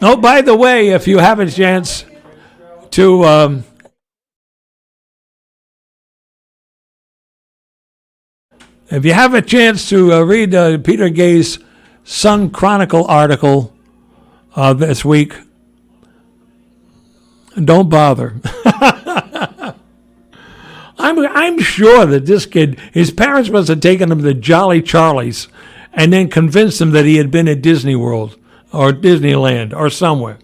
Oh, by the way, if you have a chance to read Peter Gay's Sun Chronicle article this week, don't bother. I'm sure that this kid, his parents must have taken him to Jolly Charlie's and then convinced him that he had been at Disney World or Disneyland or somewhere.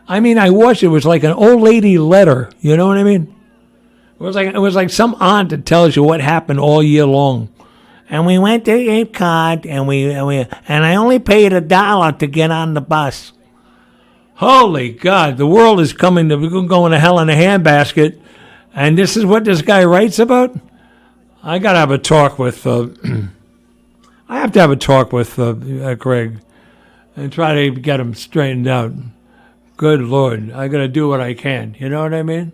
I mean, I watched it. It was like an old lady letter. You know what I mean? It was like some aunt that tells you what happened all year long. And we went to Cape Cod, and I only paid $1 to get on the bus. Holy God, the world is coming to going to hell in a handbasket, and this is what this guy writes about. I gotta have a talk with. I have to have a talk with Craig and try to get him straightened out. Good Lord, I gotta do what I can. You know what I mean?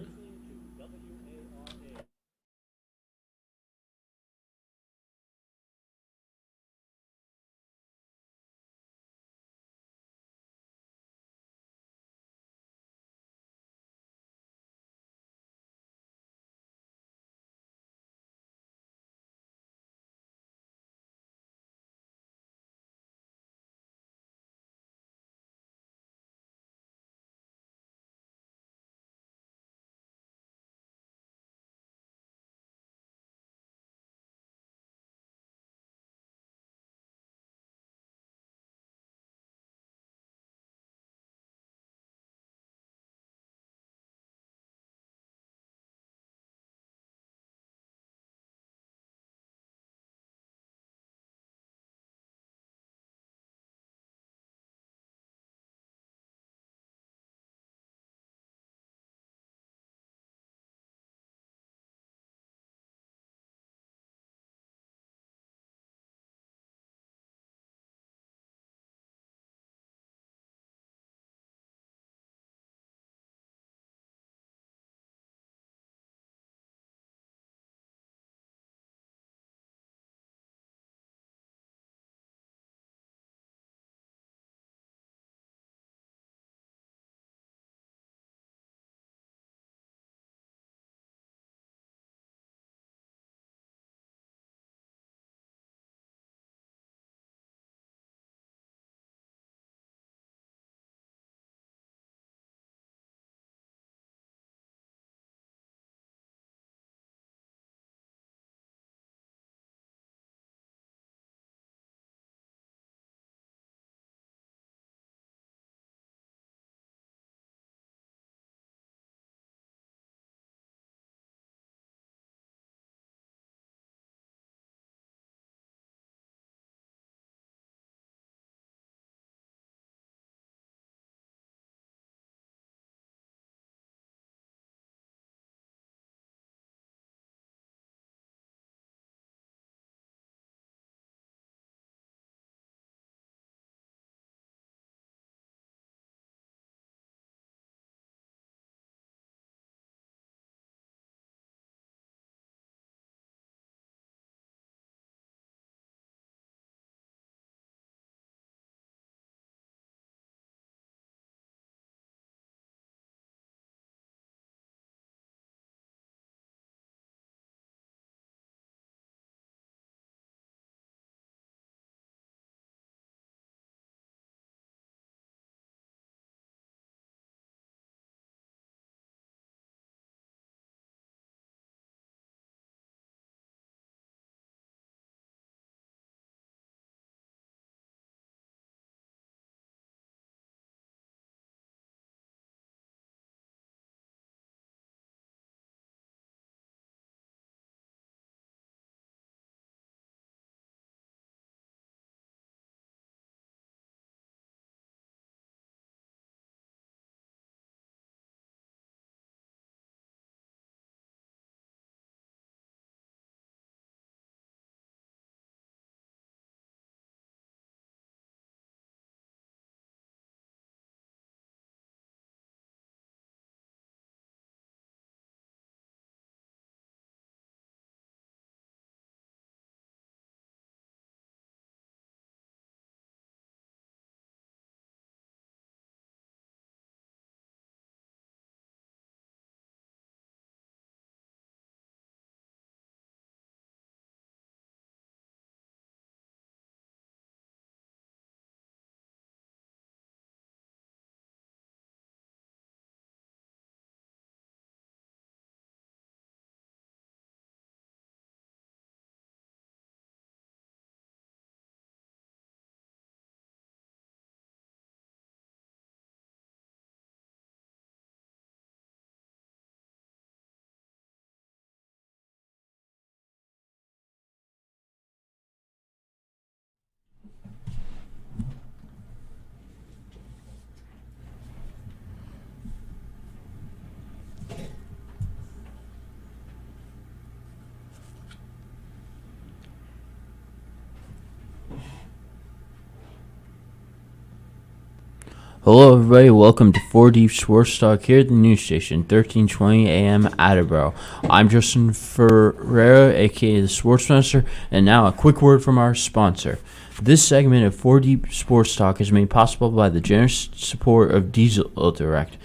Hello, everybody. Welcome to 4 Deep Sports Talk here at the news station, 1320 AM Attleboro. I'm Justin Ferreira, aka the Sports Master, and now a quick word from our sponsor. This segment of 4 Deep Sports Talk is made possible by the generous support of Diesel Direct.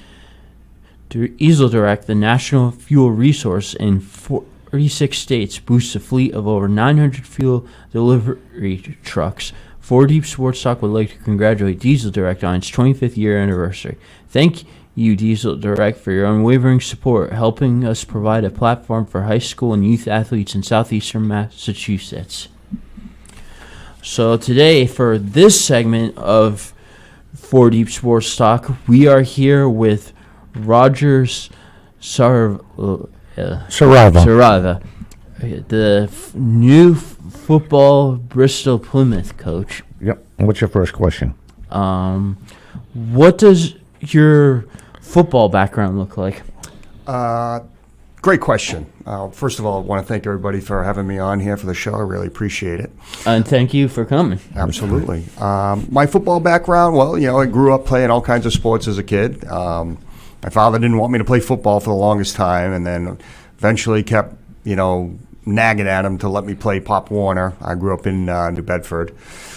Diesel Direct, the national fuel resource in 46 states, boosts a fleet of over 900 fuel delivery trucks. 4 Deep Sports Talk would like to congratulate Diesel Direct on its 25th year anniversary. Thank you, Diesel Direct, for your unwavering support, helping us provide a platform for high school and youth athletes in southeastern Massachusetts. So today, for this segment of 4 Deep Sports Talk, we are here with Rogers Sarava, the new football Bristol Plymouth coach. Yep. What's your first question? What does your football background look like? Great question. First of all, I want to thank everybody for having me on here for the show. I really appreciate it. And thank you for coming. Absolutely. My football background, well, I grew up playing all kinds of sports as a kid. My father didn't want me to play football for the longest time, and then eventually kept, nagging at him to let me play Pop Warner. I grew up in New Bedford.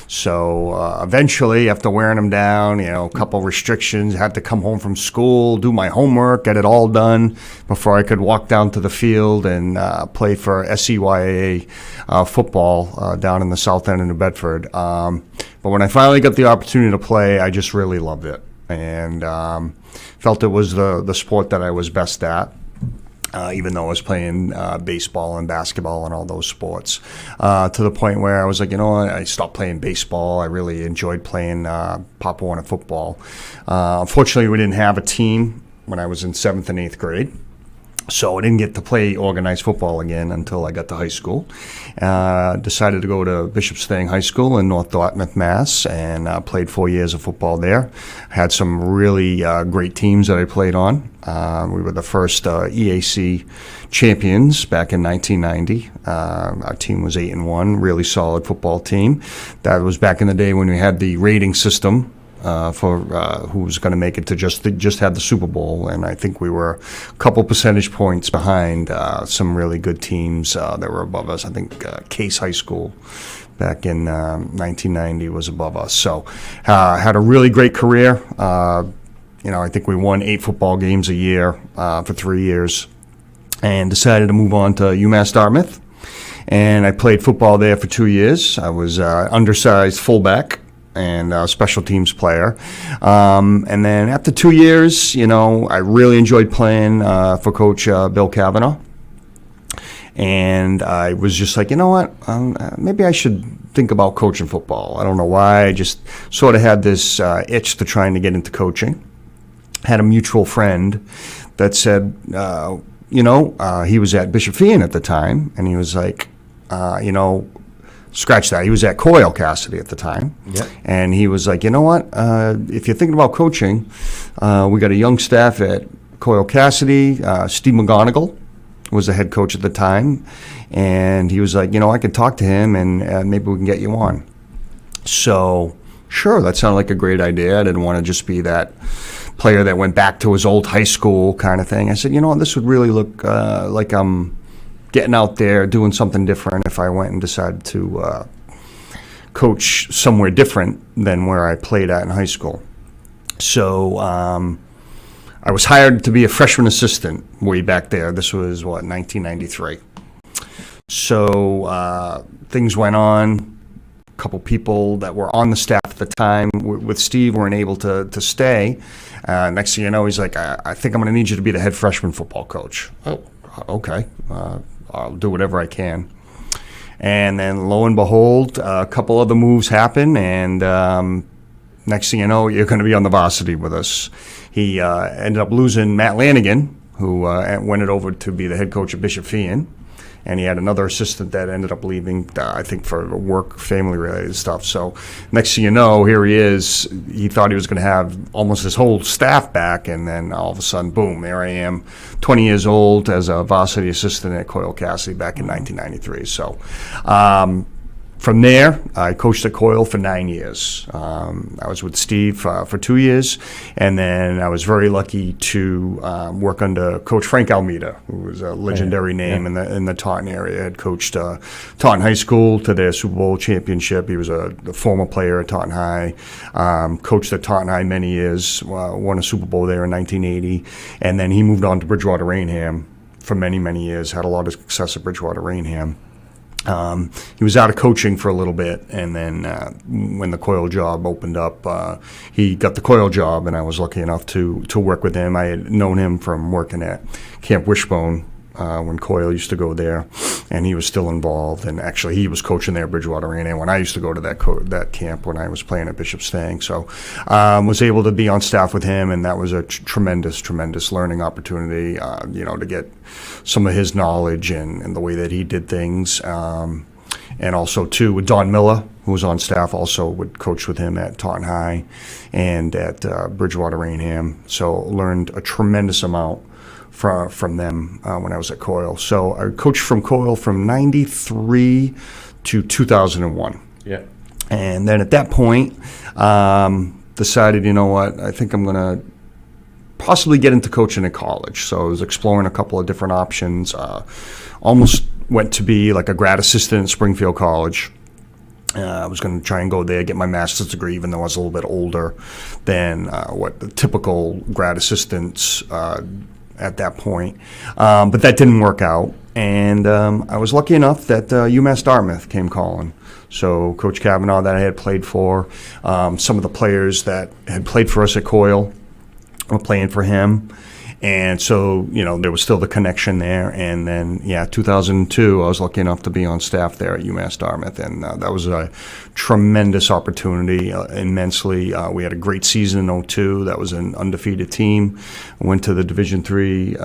So eventually, after wearing him down, a couple restrictions, had to come home from school, do my homework, get it all done before I could walk down to the field and play for SCYA football down in the south end of New Bedford. But when I finally got the opportunity to play, I just really loved it and felt it was the sport that I was best at. Even though I was playing baseball and basketball and all those sports, to the point where I was like, I stopped playing baseball. I really enjoyed playing Pop Warner football. Unfortunately, we didn't have a team when I was in 7th and 8th grade. So I didn't get to play organized football again until I got to high school. Decided to go to Bishop's Staying High School in North Dartmouth, Mass. And played 4 years of football there. Had some really great teams that I played on. We were the first EAC champions back in 1990. Our team was 8-1, really solid football team. That was back in the day when we had the rating system. For who was going to make it to just had the Super Bowl, and I think we were a couple percentage points behind some really good teams that were above us. I think Case High School back in 1990 was above us. So had a really great career. I think we won 8 football games a year for 3 years, and decided to move on to UMass Dartmouth. And I played football there for 2 years. I was undersized fullback and special teams player. And then after 2 years, I really enjoyed playing for Coach Bill Cavanaugh. And I was just like, maybe I should think about coaching football. I don't know why. I just sort of had this itch to trying to get into coaching. Had a mutual friend that said, he was at Bishop Feian at the time, and he was like, scratch that. He was at Coyle Cassidy at the time. Yep. And he was like, if you're thinking about coaching, we got a young staff at Coyle Cassidy. Steve McGonigal was the head coach at the time. And he was like, I could talk to him and maybe we can get you on. So, sure, that sounded like a great idea. I didn't want to just be that player that went back to his old high school kind of thing. I said, this would really look like I'm getting out there, doing something different if I went and decided to coach somewhere different than where I played at in high school. So I was hired to be a freshman assistant way back there. This was, 1993. So things went on. A couple people that were on the staff at the time with Steve weren't able to stay. Next thing you know, he's like, I think I'm going to need you to be the head freshman football coach. Oh, okay. I'll do whatever I can. And then lo and behold, a couple other moves happen, and next thing you know, you're going to be on the varsity with us. He ended up losing Matt Lanigan, who went over to be the head coach of Bishop Feian. And he had another assistant that ended up leaving, I think, for work, family-related stuff. So next thing you know, here he is. He thought he was going to have almost his whole staff back, and then all of a sudden, boom, there I am, 20 years old as a varsity assistant at Coyle Cassidy back in 1993. So From there, I coached at Coyle for 9 years. I was with Steve for 2 years, and then I was very lucky to work under Coach Frank Almeida, who was a legendary name in the Taunton area. Had coached Taunton High School to their Super Bowl championship. He was a former player at Taunton High, coached at Taunton High many years, won a Super Bowl there in 1980, and then he moved on to Bridgewater Rainham for many, many years, had a lot of success at Bridgewater Rainham. He was out of coaching for a little bit, and then when the Coyle job opened up, he got the Coyle job, and I was lucky enough to work with him. I had known him from working at Camp Wishbone when Coyle used to go there, and he was still involved. And actually, he was coaching there at Bridgewater Rainham when I used to go to that camp when I was playing at Bishop Stang. So was able to be on staff with him, and that was a tremendous learning opportunity, to get some of his knowledge and the way that he did things. And also, too, with Don Miller, who was on staff, also would coach with him at Taunton High and at Bridgewater Rainham. So learned a tremendous amount from them when I was at Coyle. So I coached from Coyle from 93 to 2001. Yeah. And then at that point, decided, you know what, I think I'm going to possibly get into coaching at college. So I was exploring a couple of different options. Almost went to be like a grad assistant at Springfield College. I was going to try and go there, get my master's degree, even though I was a little bit older than what the typical grad assistants at that point. But that didn't work out. And I was lucky enough that UMass Dartmouth came calling. So Coach Kavanaugh that I had played for, some of the players that had played for us at Coyle were playing for him. And so, there was still the connection there. And then, 2002, I was lucky enough to be on staff there at UMass Dartmouth. And that was a tremendous opportunity, immensely. We had a great season in 2002. That was an undefeated team. Went to the Division III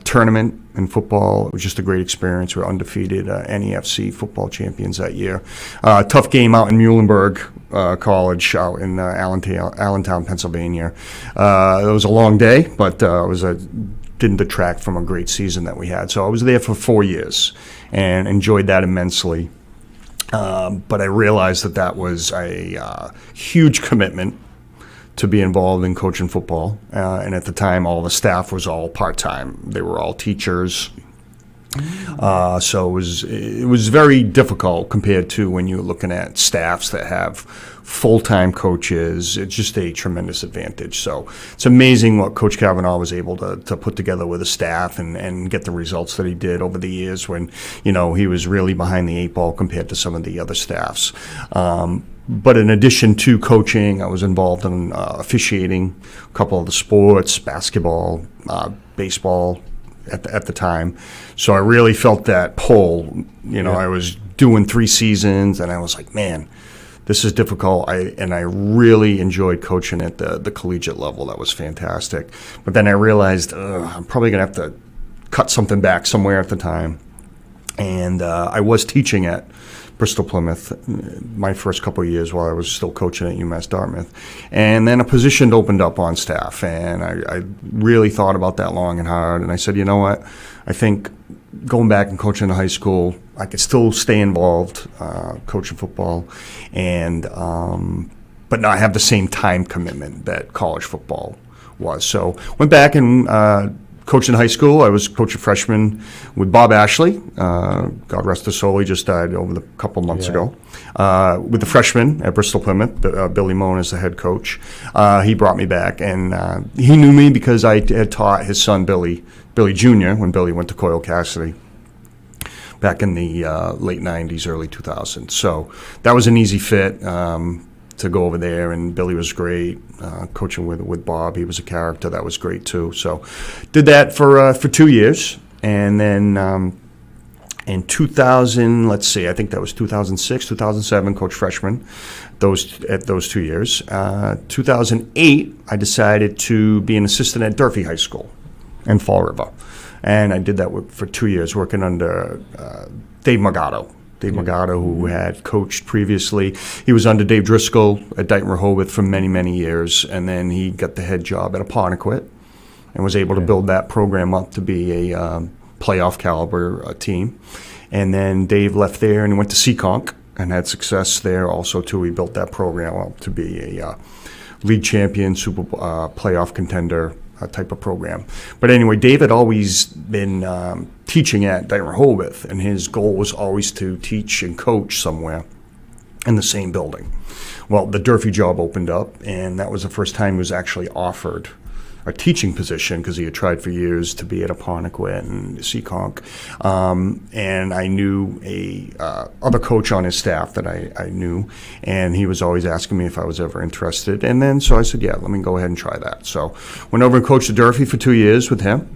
tournament in football. It was just a great experience. We were undefeated NEFC football champions that year. Tough game out in Muhlenberg College out in Allentown, Pennsylvania. It was a long day, but didn't detract from a great season that we had. So I was there for 4 years and enjoyed that immensely. But I realized that was a huge commitment to be involved in coaching football. And at the time, all the staff was all part-time. They were all teachers. So it was very difficult compared to when you're looking at staffs that have full-time coaches. It's just a tremendous advantage. So it's amazing what Coach Kavanaugh was able to put together with a staff and get the results that he did over the years when, he was really behind the eight ball compared to some of the other staffs. But in addition to coaching, I was involved in officiating a couple of the sports, basketball, baseball at the time. So I really felt that pull. I was doing 3 seasons, and I was like, man, this is difficult. I really enjoyed coaching at the collegiate level. That was fantastic. But then I realized I'm probably going to have to cut something back somewhere at the time. And I was teaching at Bristol Plymouth my first couple of years while I was still coaching at UMass Dartmouth. And then a position opened up on staff, and I really thought about that long and hard. And I said, you know what, I think going back and coaching in high school, I could still stay involved coaching football, and but not have the same time commitment that college football was. So went back and coached in high school. I was coaching freshman with Bob Ashley. God rest his soul, he just died over a couple months ago. With the freshmen at Bristol Plymouth, Billy Moan is the head coach. He brought me back, and he knew me because I had taught his son Billy Jr. when Billy went to Coyle Cassidy back in the late 90s, early 2000s. So that was an easy fit to go over there, and Billy was great. Coaching with Bob, he was a character. That was great too. So did that for 2 years, and then in 2000, let's see, I think that was 2006, 2007, coached freshman at those 2 years. 2008, I decided to be an assistant at Durfee High School in Fall River, and I did that for 2 years, working under Dave Morgado. Who had coached previously. He was under Dave Driscoll at Dighton Rehoboth for many, many years, and then he got the head job at Apponequet and was able to build that program up to be a playoff caliber team. And then Dave left there and went to Seekonk and had success there also too. He built that program up to be a league champion, Super playoff contender type of program. But anyway, Dave had always been teaching at Dayton Rehoboth, and his goal was always to teach and coach somewhere in the same building. Well, the Durfee job opened up, and that was the first time he was actually offered a teaching position, because he had tried for years to be at Apponequet and Seekonk. And I knew a other coach on his staff that I knew, and he was always asking me if I was ever interested. And then so I said, yeah, let me go ahead and try that. So went over and coached at Durfee for 2 years with him.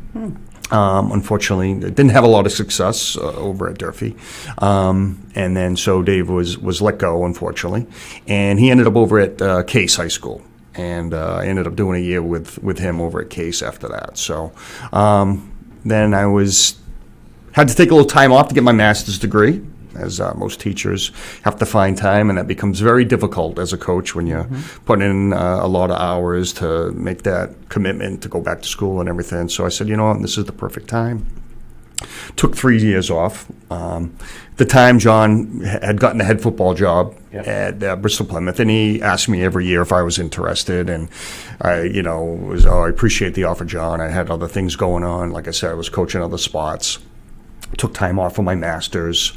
Unfortunately, didn't have a lot of success over at Durfee. And then so Dave was let go, unfortunately. And he ended up over at Case High School. And I ended up doing a year with him over at Case after that. So then I had to take a little time off to get my master's degree, as most teachers have to find time, and that becomes very difficult as a coach when you put in a lot of hours to make that commitment to go back to school and everything. So I said, you know what, this is the perfect time. Took 3 years off. At the time, John had gotten a head football job at Bristol Plymouth, and he asked me every year if I was interested. And I, I appreciate the offer, John. I had other things going on. Like I said, I was coaching other spots. Took time off for my master's.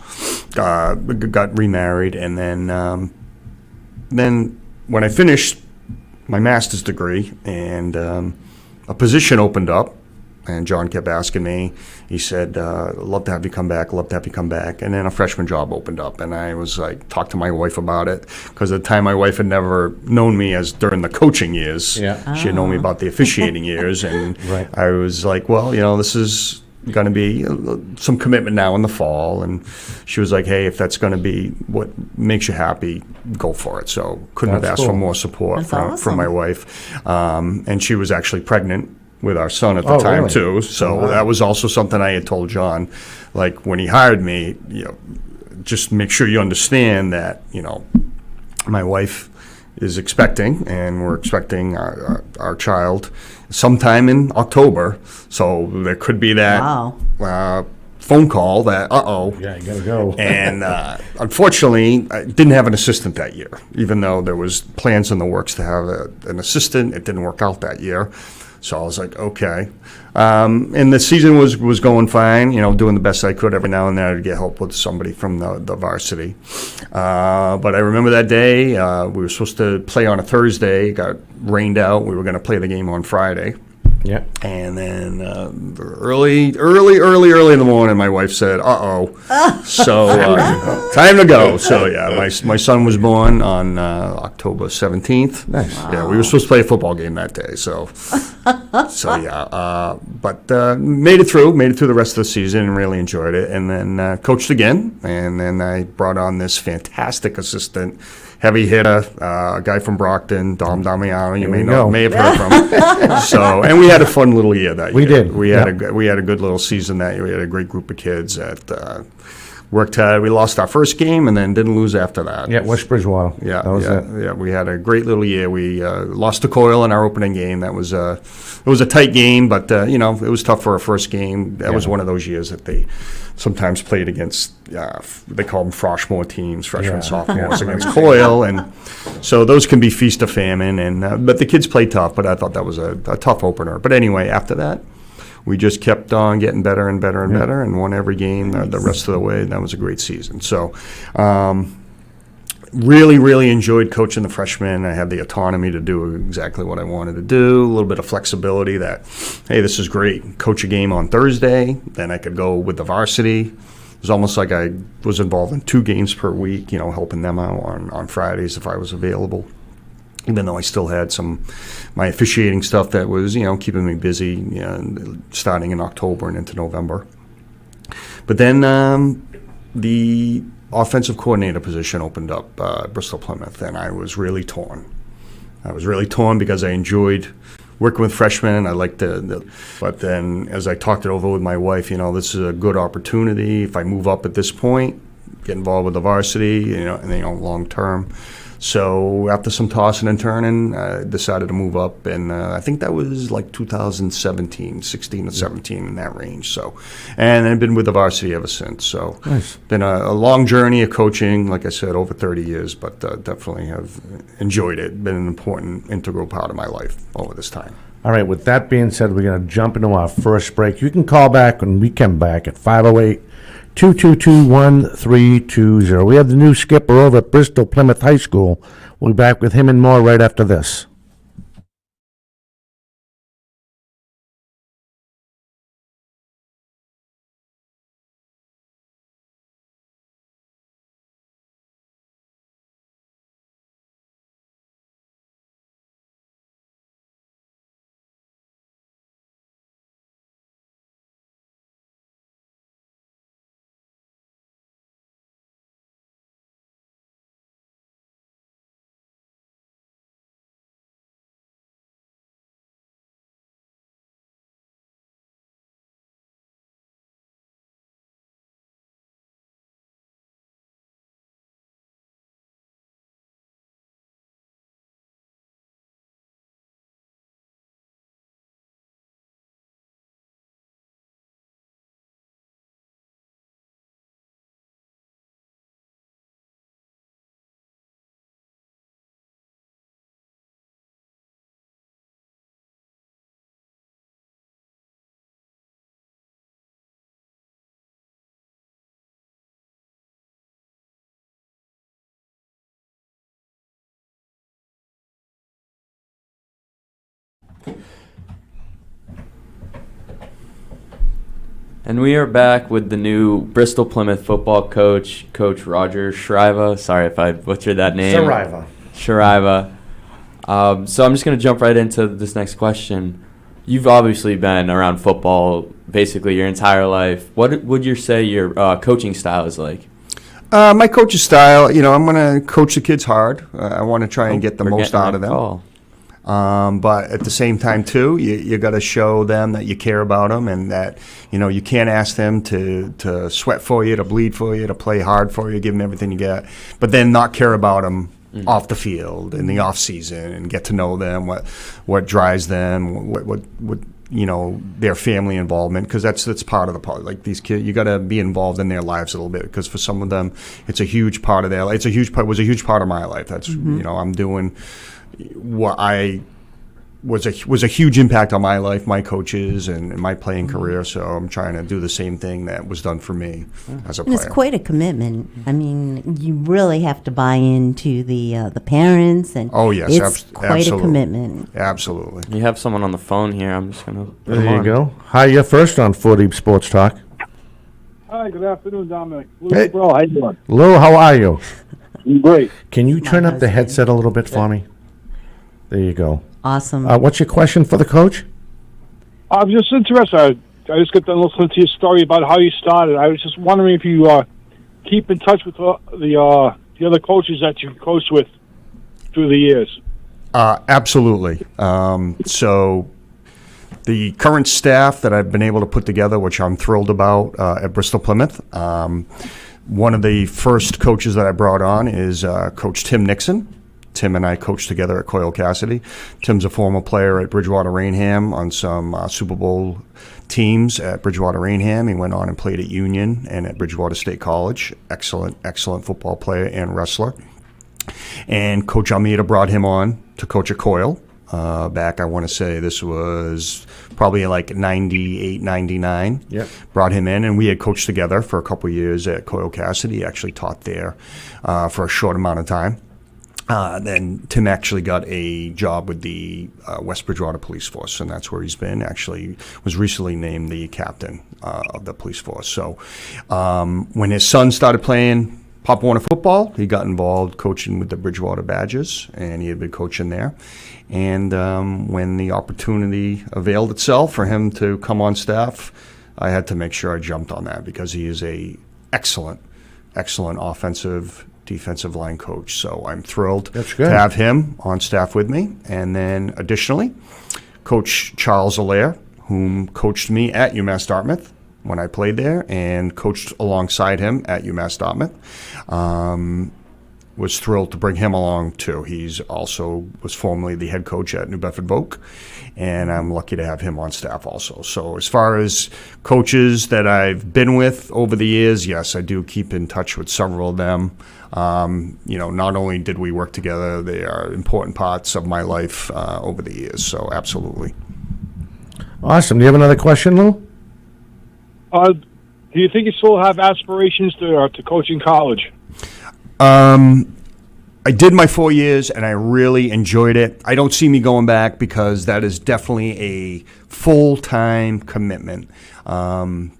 Got remarried, and then when I finished my master's degree, and a position opened up. And John kept asking me. He said, love to have you come back, love to have you come back. And then a freshman job opened up. And I was like, talked to my wife about it. Because at the time, my wife had never known me as during the coaching years. Yeah. She had known me about the officiating years. And I was like, well, this is going to be some commitment now in the fall. And she was like, hey, if that's going to be what makes you happy, go for it. So couldn't have asked for more support from my wife. And she was actually pregnant with our son at the time, too. So that was also something I had told John, like when he hired me, just make sure you understand that, my wife is expecting, and we're expecting our child sometime in October. So there could be that phone call that, yeah, you gotta go. And unfortunately, I didn't have an assistant that year, even though there was plans in the works to have an assistant. It didn't work out that year. So I was like, okay. And the season was going fine, doing the best I could. Every now and then I'd get help with somebody from the varsity. But I remember that day, we were supposed to play on a Thursday. It got rained out. We were going to play the game on Friday. Yeah. And then early in the morning, my wife said, so time to go. So, yeah, my son was born on October 17th. Nice. Yeah, we were supposed to play a football game that day. So yeah. But made it through the rest of the season and really enjoyed it. And then coached again. And then I brought on this fantastic assistant, heavy hitter, a guy from Brockton, Dom Damiano, you may have heard from. So, and we had a fun little year that year. We did. We had a good little season that year. We had a great group of kids that worked hard. We lost our first game and then didn't lose after that. Yeah, West Bridgewater. Yeah. We had a great little year. We lost to Coyle in our opening game. It was a tight game, but it was tough for our first game. That was one of those years that they sometimes played against. They call them Froshmore teams, freshmen, sophomores against Coyle, and so those can be feast or famine. And but the kids played tough. But I thought that was a tough opener. But anyway, after that, we just kept on getting better and better and better, and won every game the rest of the way. And that was a great season. So. Really, really enjoyed coaching the freshmen. I had the autonomy to do exactly what I wanted to do, a little bit of flexibility that, hey, this is great. Coach a game on Thursday, then I could go with the varsity. It was almost like I was involved in 2 games per week, helping them out on Fridays if I was available, even though I still had my officiating stuff that was, keeping me busy, starting in October and into November. But then the offensive coordinator position opened up at Bristol Plymouth, and I was really torn. Because I enjoyed working with freshmen. I liked but then as I talked it over with my wife, this is a good opportunity. If I move up at this point, get involved with the varsity, and long term. So after some tossing and turning, I decided to move up, and I think that was like 2017, 16 or 17 in that range. So, and I've been with the varsity ever since. So, Nice. been a long journey of coaching, like I said, over 30 years, but definitely have enjoyed it. Been an important, integral part of my life over this time. All right, with that being said, we're going to jump into our first break. You can call back when we come back at 508-222-1320. We have the new skipper over at Bristol Plymouth High School. We'll be back with him and more right after this. And we are back with the new Bristol Plymouth football coach, Coach Roger Shriva. Sorry if I butchered that name. Shriva. So I'm just going to jump right into this next question. You've obviously been around football basically your entire life. What would you say your coaching style is like? My coaching style, I'm going to coach the kids hard. I want to try and get the most out of them. Call. But at the same time, too, you got to show them that you care about them, and that you can't ask them to sweat for you, to bleed for you, to play hard for you, give them everything you get, but then not care about them off the field in the off season, and get to know them, what drives them, what their family involvement, because that's part of the part. Like these kids, you got to be involved in their lives a little bit, because for some of them, it's a huge part of their life. Was a huge part of my life. That's I'm doing what I was a huge impact on my life, my coaches, and my playing career. So I'm trying to do the same thing that was done for me as a player. It's quite a commitment. I mean, you really have to buy into the parents, and it's quite absolutely. a commitment. Absolutely. You have someone on the phone here. I'm just going to put There them you on. go. Hi, you're first on 4 Deep Sports Talk. Hi, good afternoon, Dominic. Hey. Bro, how you doing? Lou, how are you? I'm great. Can you turn up the husband. headset a little bit for me? There you go. Awesome. What's your question for the coach? I'm just interested. I just got done listening to your story about how you started. I was just wondering if you keep in touch with the other coaches that you coached with through the years. Absolutely. So the current staff that I've been able to put together, which I'm thrilled about at Bristol Plymouth, one of the first coaches that I brought on is Coach Tim Nixon. Tim and I coached together at Coyle Cassidy. Tim's a former player at Bridgewater Rainham on some Super Bowl teams at Bridgewater Rainham. He went on and played at Union and at Bridgewater State College. Excellent football player and wrestler. And Coach Almeida brought him on to coach at Coyle. Back, I want to say this was probably like 98, 99. Yep. Brought him in, and we had coached together for a couple of years at Coyle Cassidy. He actually taught there for a short amount of time. Then Tim actually got a job with the West Bridgewater Police Force, and that's where he's been. Actually, was recently named the captain of the police force. So when his son started playing Pop Warner football, he got involved coaching with the Bridgewater Badgers, and he had been coaching there. And when the opportunity availed itself for him to come on staff, I had to make sure I jumped on that, because he is a excellent offensive, defensive line coach. So I'm thrilled That's to good. have him on staff with me. And then additionally, Coach Charles Allaire, whom coached me at UMass Dartmouth when I played there, and coached alongside him at UMass Dartmouth. was thrilled to bring him along too. He's also was formerly the head coach at New Bedford Vogue, and I'm lucky to have him on staff also. So as far as coaches that I've been with over the years, yes, I do keep in touch with several of them. Not only did we work together, they are important parts of my life over the years. So absolutely. Awesome. Do you have another question, Lou? Do you think you still have aspirations to coach in college? I did my 4 years, and I really enjoyed it. I don't see me going back because that is definitely a full-time commitment.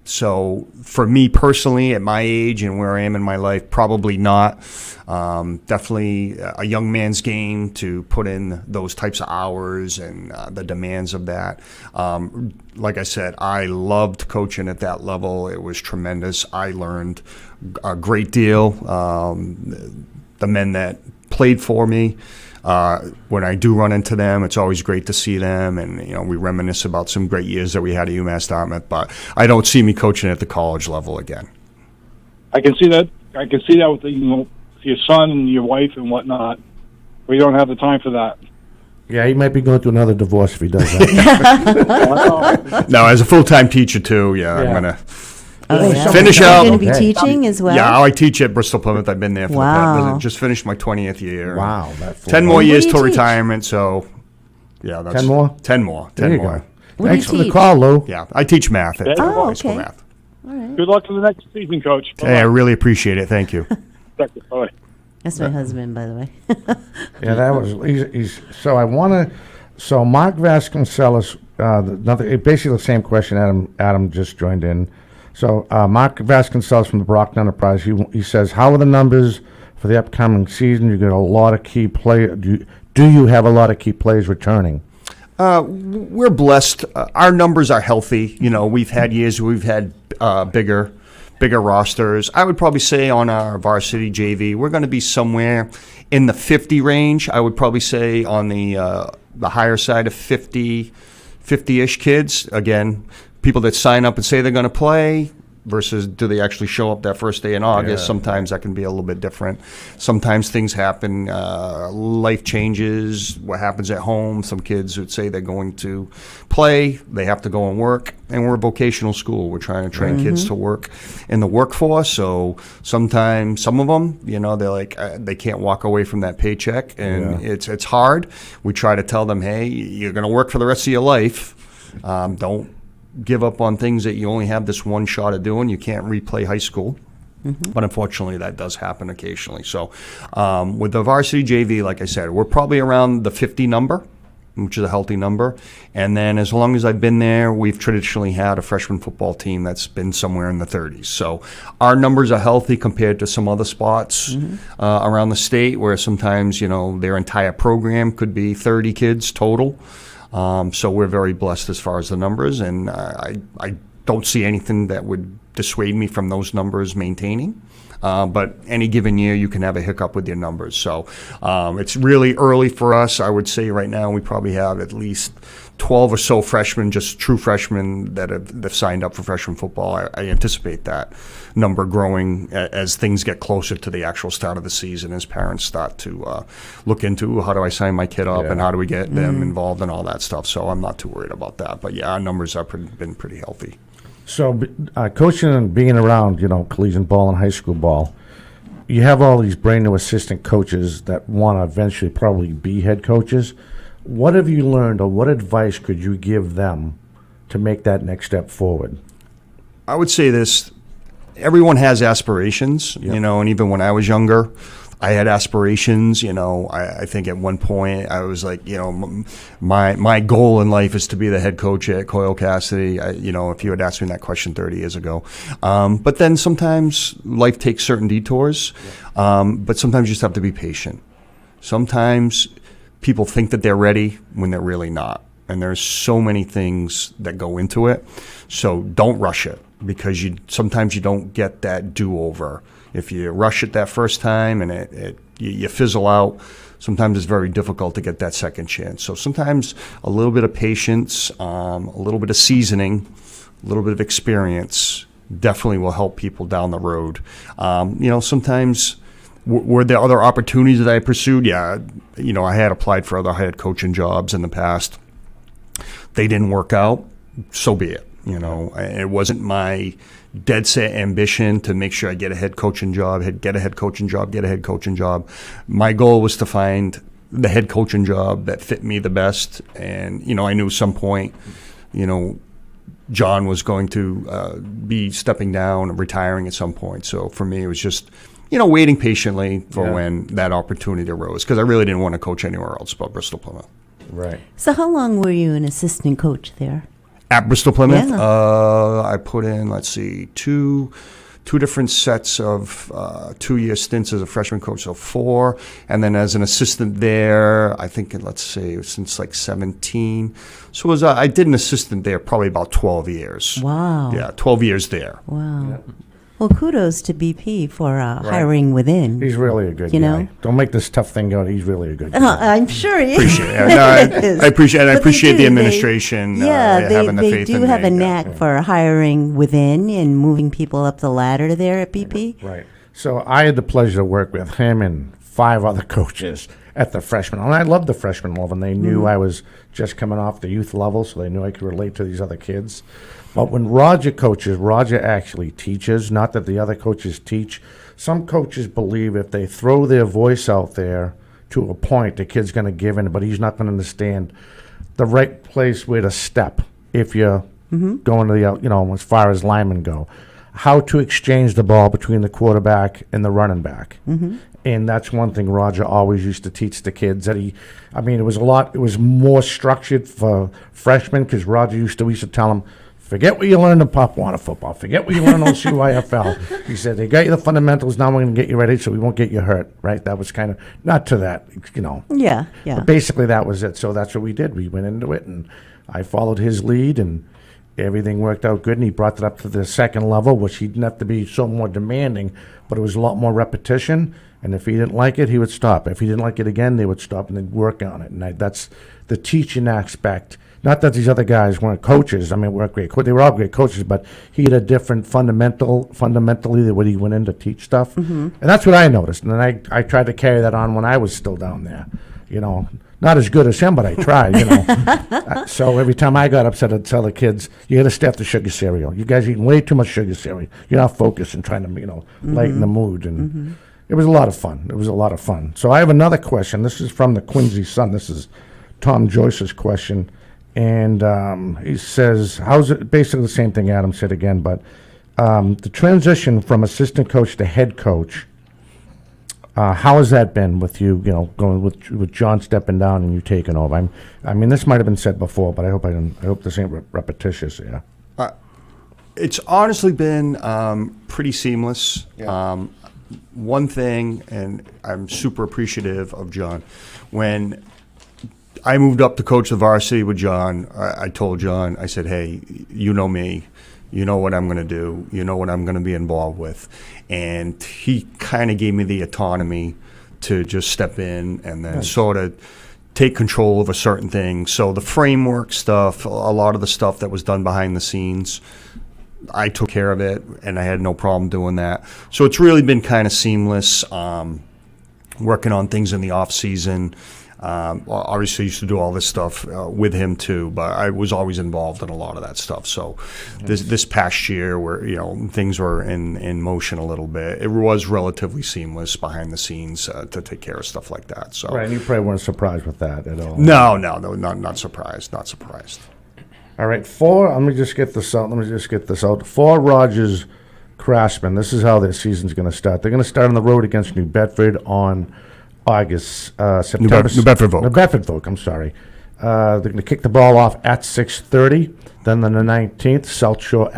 So for me personally, at my age and where I am in my life, probably not. Definitely a young man's game to put in those types of hours and the demands of that. Like I said, I loved coaching at that level. It was tremendous. I learned a great deal. The men that played for me, when I do run into them, it's always great to see them, and we reminisce about some great years that we had at UMass Dartmouth. But I don't see me coaching at the college level again. I can see that. I can see that with your son and your wife and whatnot. We don't have the time for that. Yeah, he might be going through another divorce if he does that. No, as a full-time teacher too. Yeah. I'm gonna. Finish You're out. going to be teaching as well? Yeah, I teach at Bristol Plymouth. I've been there for Wow. just finished my 20th year. Wow. 10 more What do years you till teach? retirement, so yeah. That's 10 more? 10 more. There 10 you more. go. What do Thanks you for the teach? call, Lou. Yeah, I teach math at Oh, high school okay. math. Good luck for the next season, Coach. Hey, I really appreciate it. Thank you. Bye. That's my husband, by the way. Yeah, that was. He's so I want to. So Mark Vasconcelos, basically the same question. Adam just joined in. So Mark Vasconcelos from the Brockton Enterprise. He says, how are the numbers for the upcoming season? You got a lot of key players. Do you have a lot of key players returning? We're blessed. Our numbers are healthy. We've had years where we've had bigger rosters. I would probably say on our varsity JV, we're going to be somewhere in the 50 range. I would probably say on the higher side of 50-ish kids. Again, people that sign up and say they're going to play versus do they actually show up that first day in August. Yeah. Sometimes that can be a little bit different. Sometimes things happen, life changes, what happens at home. Some kids would say they're going to play, they have to go and work, and we're a vocational school. We're trying to train kids to work in the workforce, so sometimes some of them, they're like, they can't walk away from that paycheck, and it's hard. We try to tell them, hey, you're going to work for the rest of your life. Don't give up on things that you only have this one shot at doing. You can't replay high school. But unfortunately, that does happen occasionally. So with the varsity JV, like I said, we're probably around the 50 number, which is a healthy number. And then as long as I've been there, we've traditionally had a freshman football team that's been somewhere in the 30s. So our numbers are healthy compared to some other spots around the state where sometimes, their entire program could be 30 kids total. So we're very blessed as far as the numbers, and I don't see anything that would dissuade me from those numbers maintaining. But any given year, you can have a hiccup with your numbers. So it's really early for us. I would say right now we probably have at least 12 or so freshmen, just true freshmen that have signed up for freshman football. I anticipate that number growing as things get closer to the actual start of the season, as parents start to look into how do I sign my kid up and how do we get them involved and all that stuff. So I'm not too worried about that. But yeah, our numbers have been pretty healthy. So coaching and being around, collegiate ball and high school ball, you have all these brand new assistant coaches that want to eventually probably be head coaches. What have you learned, or what advice could you give them to make that next step forward? I would say this: everyone has aspirations, and even when I was younger, I had aspirations. I think at one point I was like, my goal in life is to be the head coach at Coyle Cassidy. If you had asked me that question 30 years ago, but then sometimes life takes certain detours, but sometimes you just have to be patient. Sometimes people think that they're ready when they're really not. And there's so many things that go into it. So don't rush it, because sometimes you don't get that do-over. If you rush it that first time and you fizzle out, sometimes it's very difficult to get that second chance. So sometimes a little bit of patience, a little bit of seasoning, a little bit of experience definitely will help people down the road. Sometimes Were there other opportunities that I pursued? Yeah, I had applied for other head coaching jobs in the past. They didn't work out. So be it. It wasn't my dead set ambition to make sure I get a head coaching job. My goal was to find the head coaching job that fit me the best. And, I knew at some point, John was going to be stepping down and retiring at some point. So for me, it was just, waiting patiently for when that opportunity arose, because I really didn't want to coach anywhere else but Bristol Plymouth. Right. So how long were you an assistant coach there? At Bristol Plymouth, Yeah. I put in, two different sets of 2-year stints as a freshman coach, so 4, and then as an assistant there, I think, since 17. So I did an assistant there probably about 12 years. Wow. Yeah, 12 years there. Wow. Yeah. Well, kudos to BP for hiring within. He's really a good guy. Don't make this tough thing go. He's really a good guy. I'm sure he Appreciate it. I appreciate the administration having the faith in me. They do have a knack for hiring within and moving people up the ladder there at BP. Right. So I had the pleasure to work with him and 5 other coaches at the freshman. And I loved the freshman level, and they knew I was just coming off the youth level, so they knew I could relate to these other kids. But when Roger coaches, Roger actually teaches, not that the other coaches teach. Some coaches believe if they throw their voice out there to a point, the kid's going to give in, but he's not going to understand the right place where to step if you're going to the, as far as linemen go. How to exchange the ball between the quarterback and the running back. And that's one thing Roger always used to teach the kids. That it was more structured for freshmen, because Roger used to tell them, forget what you learned in Pop Warner football. Forget what you learned on CYFL. He said, they got you the fundamentals. Now we're going to get you ready so we won't get you hurt, right? That was kind of, not to that, Yeah. But basically that was it. So that's what we did. We went into it, and I followed his lead, and everything worked out good. And he brought it up to the second level, which he didn't have to be so more demanding, but it was a lot more repetition. And if he didn't like it, he would stop. If he didn't like it again, they would stop and they'd work on it. And that's the teaching aspect. Not that these other guys weren't coaches. They were they were all great coaches, but he had a different fundamentally the way he went in to teach stuff. And that's what I noticed. And then I tried to carry that on when I was still down there. Not as good as him, but I tried, So every time I got upset, I'd tell the kids, you got to stay off the sugar cereal. You guys eating way too much sugar cereal. You're not focused and trying to, lighten the mood. And it was a lot of fun. So I have another question. This is from the Quincy Sun. This is Tom Joyce's question. And he says, how's it, basically the same thing Adam said again, but the transition from assistant coach to head coach, how has that been with you, going with John stepping down and you taking over? This might have been said before, but I hope this ain't repetitious. Yeah. It's honestly been pretty seamless. Yeah. One thing, and I'm super appreciative of John, when I moved up to coach the varsity with John, I told John, I said, hey, you know me. You know what I'm going to do. You know what I'm going to be involved with. And he kind of gave me the autonomy to just step in and then sort of take control over certain things. So the framework stuff, a lot of the stuff that was done behind the scenes, I took care of it, and I had no problem doing that. So it's really been kind of seamless, working on things in the off season. Obviously, I used to do all this stuff with him too, but I was always involved in a lot of that stuff. So this past year, where things were in motion a little bit, it was relatively seamless behind the scenes to take care of stuff like that. So right, and you probably weren't surprised with that at all. No, not surprised. Not surprised. All right, let me just get this out. For Rogers Craftsman, this is how their season's going to start. They're going to start on the road against New Bedford on September. New Bedford Vogue. New Bedford Vogue, I'm sorry. They're going to kick the ball off at 6:30. Then on the 19th, South Shore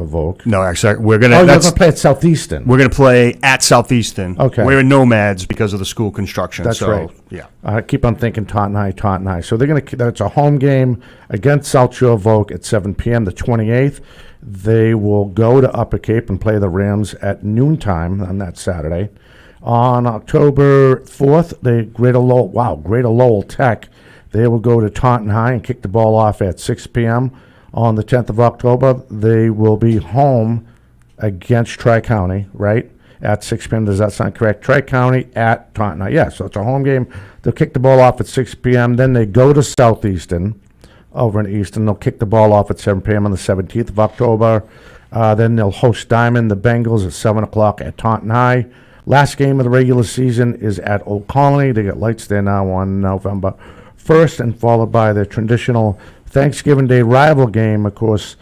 Vogue. No, actually, we're going to. Oh, you're going to play at Southeastern. We're going to play at Southeastern. Okay. We're in Nomads because of the school construction. That's right. Yeah. I keep on thinking Taunton High. So they're going to. That's a home game against South Shore Vogue at 7 p.m. the 28th. They will go to Upper Cape and play the Rams at noontime on that Saturday. On October 4th, Greater Lowell Tech, they will go to Taunton High and kick the ball off at 6 p.m. On the 10th of October, they will be home against Tri-County, right? at 6 p.m. Does that sound correct? Tri-County at Taunton. Yeah, so it's a home game. They'll kick the ball off at 6 p.m. Then they go to Southeastern over in Easton. They'll kick the ball off at 7 p.m. on the 17th of October. Then they'll host Diamond, the Bengals, at 7 o'clock at Taunton High. Last game of the regular season is at Old Colony. They get lights there now on November 1st, and followed by the traditional Thanksgiving Day rival game, of course,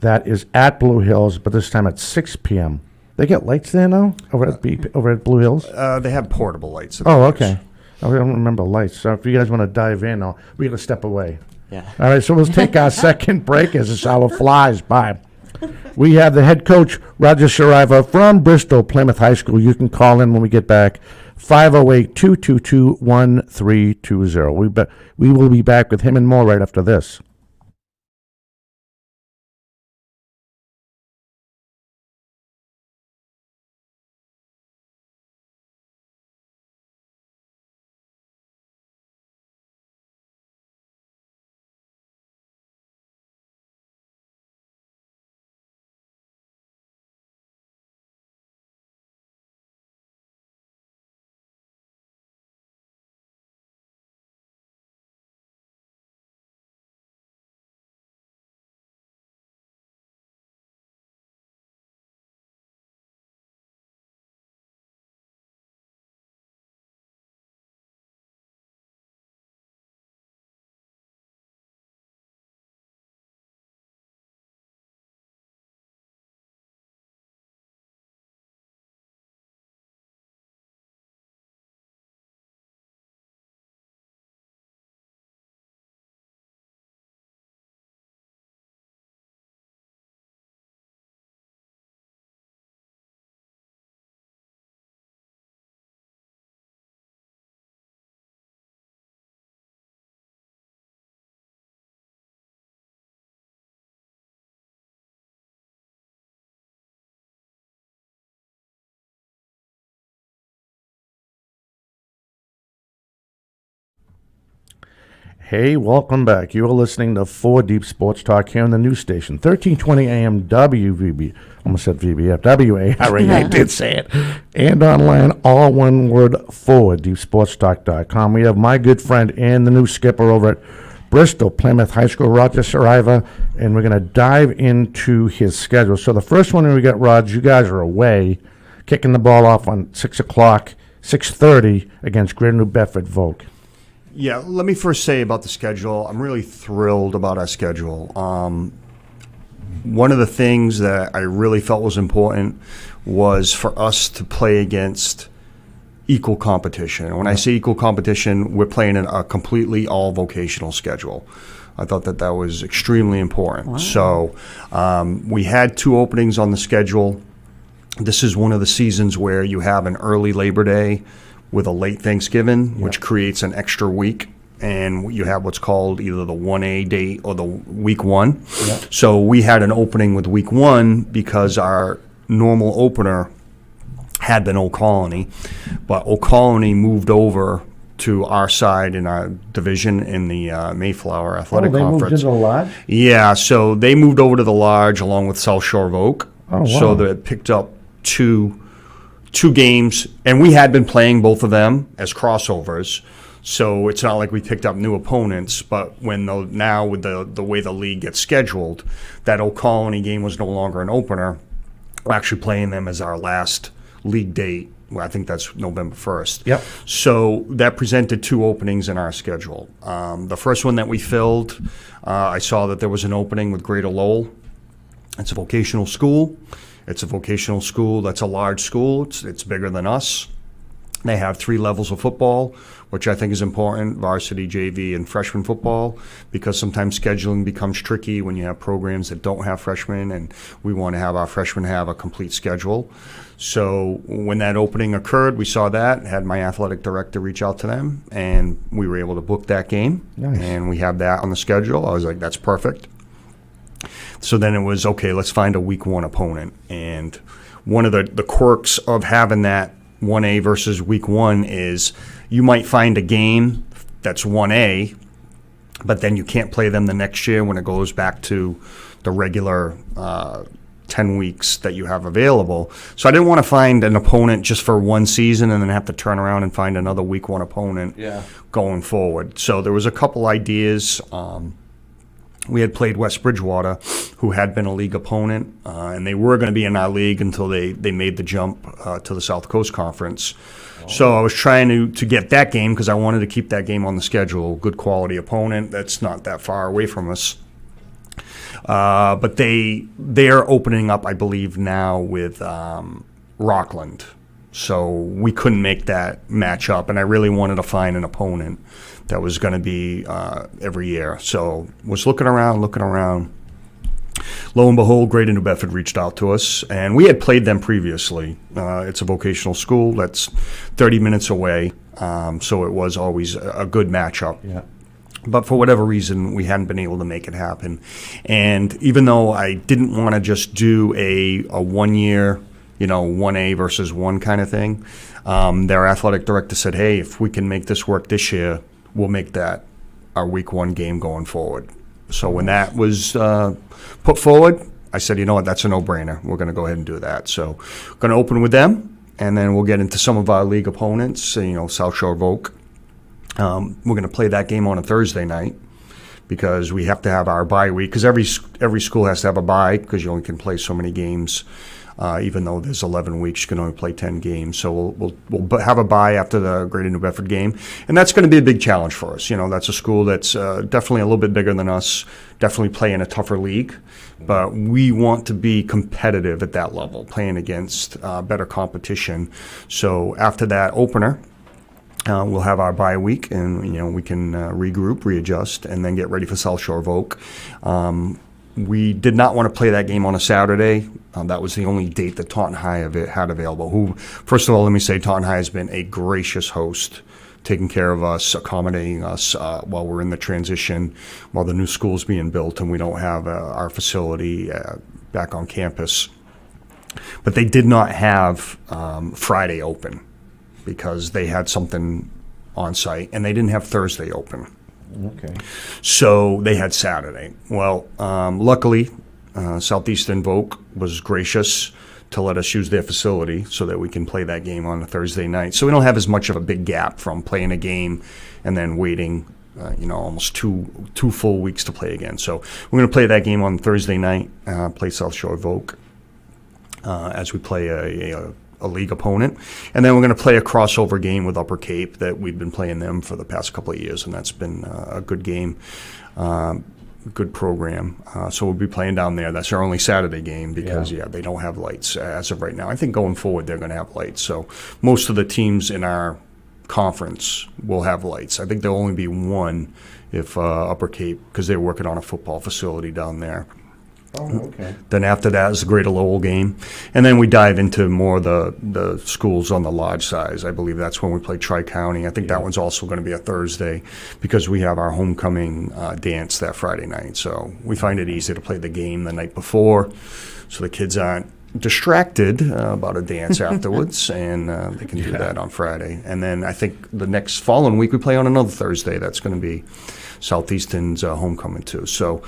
that is at Blue Hills, but this time at 6 p.m. They get lights there now over at Blue Hills? They have portable lights. Oh, okay. I don't remember lights. So if you guys want to dive in, we got to step away. Yeah. All right, so we'll take our second break as this hour flies by. We have the head coach, Roger Shariva, from Bristol Plymouth High School. You can call in when we get back, 508-222-1320. We will be back with him and more right after this. Hey, welcome back. You are listening to 4 Deep Sports Talk here on the news station, 1320 AM WVB. Almost said VBF. WARA, I did say it. And online, all one word, 4deepsportstalk.com. We have my good friend and the new skipper over at Bristol Plymouth High School, Roger Shariva, and we're going to dive into his schedule. So the first one we got, Rod, you guys are away, kicking the ball off on 6 o'clock, 6:30 against Greater New Bedford Vogue. Yeah, let me first say about the schedule. I'm really thrilled about our schedule. One of the things that I really felt was important was for us to play against equal competition. And when I say equal competition, we're playing in a completely all-vocational schedule. I thought that was extremely important. Wow. So we had 2 openings on the schedule. This is one of the seasons where you have an early Labor Day with a late Thanksgiving, which creates an extra week, and you have what's called either the 1A date or the week 1. So we had an opening with week 1 because our normal opener had been Old Colony, but Old Colony moved over to our side in our division in the Mayflower Athletic Conference. Moved to the lodge? Yeah, so they moved over to the lodge along with South Shore of Oak. Oh, wow. So they picked up two games, and we had been playing both of them as crossovers, so it's not like we picked up new opponents. But now with the way the league gets scheduled, that Old Colony game was no longer an opener. We're actually playing them as our last league date. Well, I think that's November 1st. Yep. So that presented 2 openings in our schedule. The first one that we filled, I saw that there was an opening with Greater Lowell. It's a vocational school. It's a vocational school that's a large school. It's bigger than us. They have 3 levels of football, which I think is important, varsity, JV, and freshman football, because sometimes scheduling becomes tricky when you have programs that don't have freshmen, and we want to have our freshmen have a complete schedule. So when that opening occurred, we saw that, had my athletic director reach out to them, and we were able to book that game. Nice. And we have that on the schedule. I was like, that's perfect. So then it was, okay, let's find a week 1 opponent. And one of the quirks of having that 1A versus week 1 is you might find a game that's 1A, but then you can't play them the next year when it goes back to the regular 10 weeks that you have available. So I didn't want to find an opponent just for one season and then have to turn around and find another week one opponent going forward. So there was a couple ideas. We had played West Bridgewater, who had been a league opponent, and they were going to be in our league until they made the jump to the South Coast Conference. So I was trying to get that game because I wanted to keep that game on the schedule. Good quality opponent that's not that far away from us. But they're opening up, I believe, now with Rockland. So we couldn't make that match up, and I really wanted to find an opponent that was going to be every year. So was looking around. Lo and behold, Greater New Bedford reached out to us, and we had played them previously. It's a vocational school that's 30 minutes away, so it was always a good matchup. Yeah. But for whatever reason, we hadn't been able to make it happen. And even though I didn't want to just do a 1 year, 1A versus 1 kind of thing, their athletic director said, hey, if we can make this work this year, we'll make that our week 1 game going forward. So when that was put forward, I said, you know what, that's a no-brainer. We're going to go ahead and do that. So we're going to open with them, and then we'll get into some of our league opponents, South Shore Voc. We're going to play that game on a Thursday night because we have to have our bye week, because every school has to have a bye because you only can play so many games. Even though there's 11 weeks, you can only play 10 games. So we'll have a bye after the Greater New Bedford game, and that's going to be a big challenge for us. That's a school that's definitely a little bit bigger than us, definitely playing a tougher league, but we want to be competitive at that level, playing against better competition. So after that opener, we'll have our bye week, and we can regroup, readjust, and then get ready for South Shore Voc. We did not want to play that game on a Saturday. That was the only date that Taunton High had available. First of all, let me say Taunton High has been a gracious host, taking care of us, accommodating us while we're in the transition, while the new school's being built and we don't have our facility back on campus. But they did not have Friday open because they had something on site, and they didn't have Thursday open. Okay. So they had Saturday. Well, luckily, Southeastern Voc was gracious to let us use their facility so that we can play that game on a Thursday night. So we don't have as much of a big gap from playing a game and then waiting, almost two full weeks to play again. So we're going to play that game on Thursday night, play South Shore Voc as we play a league opponent, and then we're going to play a crossover game with Upper Cape that we've been playing them for the past couple of years, and that's been a good game, good program. So we'll be playing down there. That's our only Saturday game because they don't have lights as of right now. I think going forward they're going to have lights. So most of the teams in our conference will have lights. I think there'll only be one if Upper Cape, because they're working on a football facility down there. Oh, okay. Then after that is the Greater Lowell game. And then we dive into more the schools on the lodge size. I believe that's when we play Tri-County. I think that one's also going to be a Thursday because we have our homecoming dance that Friday night. So we find it easy to play the game the night before so the kids aren't distracted about a dance afterwards, and they can do that on Friday. And then I think the next following week we play on another Thursday. That's going to be Southeastern's homecoming too. So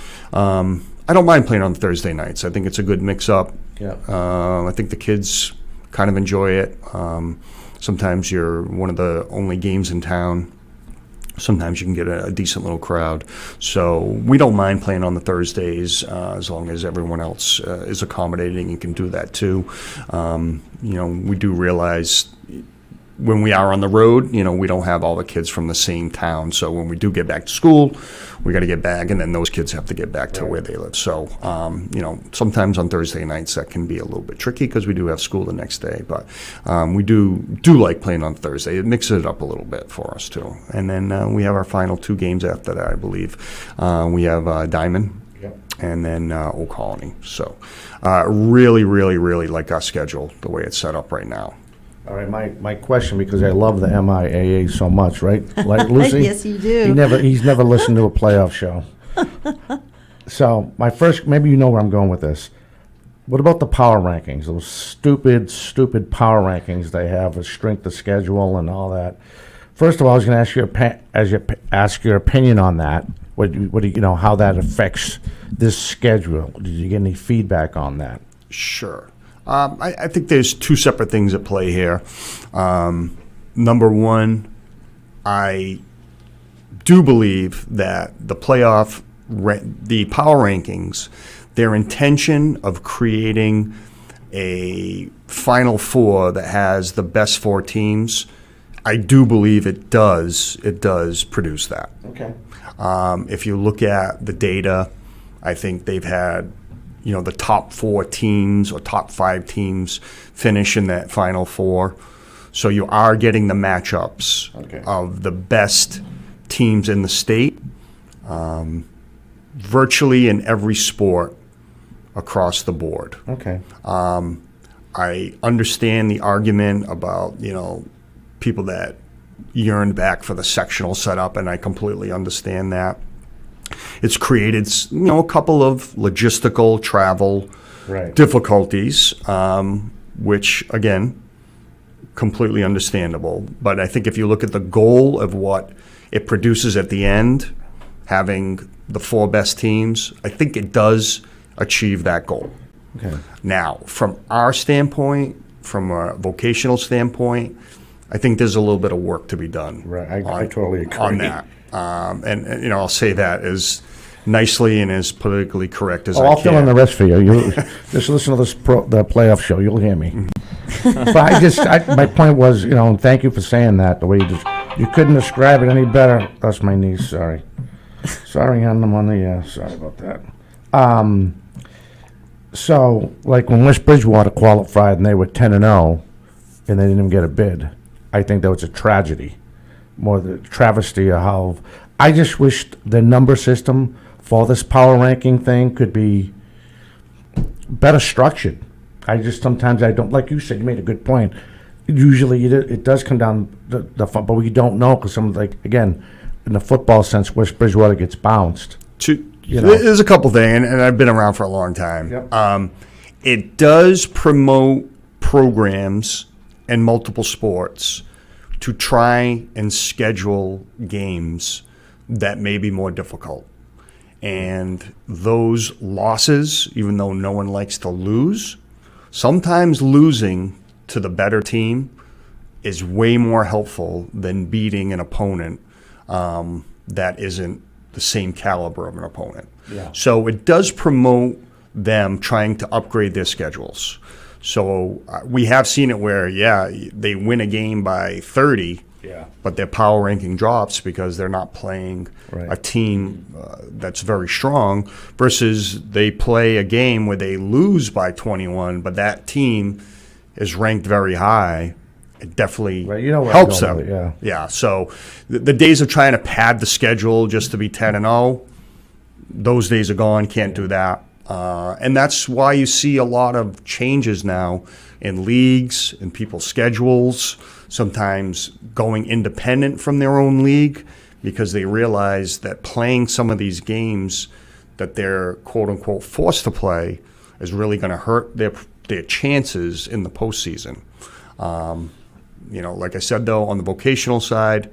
I don't mind playing on Thursday nights. I think it's a good mix-up. Yeah. I think the kids kind of enjoy it. Sometimes you're one of the only games in town. Sometimes you can get a decent little crowd. So we don't mind playing on the Thursdays as long as everyone else is accommodating and can do that too. We do realize when we are on the road, we don't have all the kids from the same town. So when we do get back to school, we got to get back, and then those kids have to get back to where they live. So, sometimes on Thursday nights that can be a little bit tricky because we do have school the next day. But we do like playing on Thursday. It mixes it up a little bit for us too. And then we have our final 2 games after that, I believe. We have Diamond. And then Old Colony. So really, really, really like our schedule, the way it's set up right now. All right, my question, because I love the MIAA so much, right? Like Lucy? Yes, you do. He's never listened to a playoff show. So my first, maybe you know where I'm going with this. What about the power rankings? Those stupid power rankings they have with strength of schedule and all that. First of all, I was going to ask your opinion on that. What do you know how that affects this schedule? Did you get any feedback on that? Sure. I think there's two separate things at play here. Number one, I do believe that the the power rankings, their intention of creating a Final Four that has the best four teams, I do believe it does produce that. Okay. If you look at the data, I think they've had, the top four teams or top five teams finish in that Final Four. So you are getting the matchups of the best teams in the state, virtually in every sport across the board. Okay. I understand the argument about, people that yearn back for the sectional setup, and I completely understand that. It's created, a couple of logistical travel difficulties, which, again, completely understandable. But I think if you look at the goal of what it produces at the end, having the four best teams, I think it does achieve that goal. Okay. Now, from our standpoint, from a vocational standpoint, I think there's a little bit of work to be done. Right, I totally agree on that. And I'll say that as nicely and as politically correct as I can. I'll fill in the rest for you. You just listen to the playoff show. You'll hear me. But my point was, and thank you for saying that. The way you couldn't describe it any better. That's my niece. Sorry, sorry, I'm on the. Sorry about that. So, like when West Bridgewater qualified and they were 10-0, and they didn't even get a bid, I think that was a tragedy, more the travesty of how. I just wished the number system for this power ranking thing could be better structured. Sometimes I don't, like you said, you made a good point. Usually it does come down the but we don't know because again, in the football sense, West Bridgewater gets bounced. There's a couple things, and I've been around for a long time. Yep. It does promote programs in multiple sports to try and schedule games that may be more difficult. And those losses, even though no one likes to lose, sometimes losing to the better team is way more helpful than beating an opponent that isn't the same caliber of an opponent. Yeah. So it does promote them trying to upgrade their schedules. So we have seen it where, they win a game by 30, but their power ranking drops because they're not playing a team that's very strong, versus they play a game where they lose by 21, but that team is ranked very high. It definitely helps them. Yeah. So the days of trying to pad the schedule just to be 10-0, those days are gone. Can't do that. And that's why you see a lot of changes now in leagues and people's schedules, sometimes going independent from their own league because they realize that playing some of these games that they're quote-unquote forced to play is really going to hurt their chances in the postseason. Like I said, though, on the vocational side,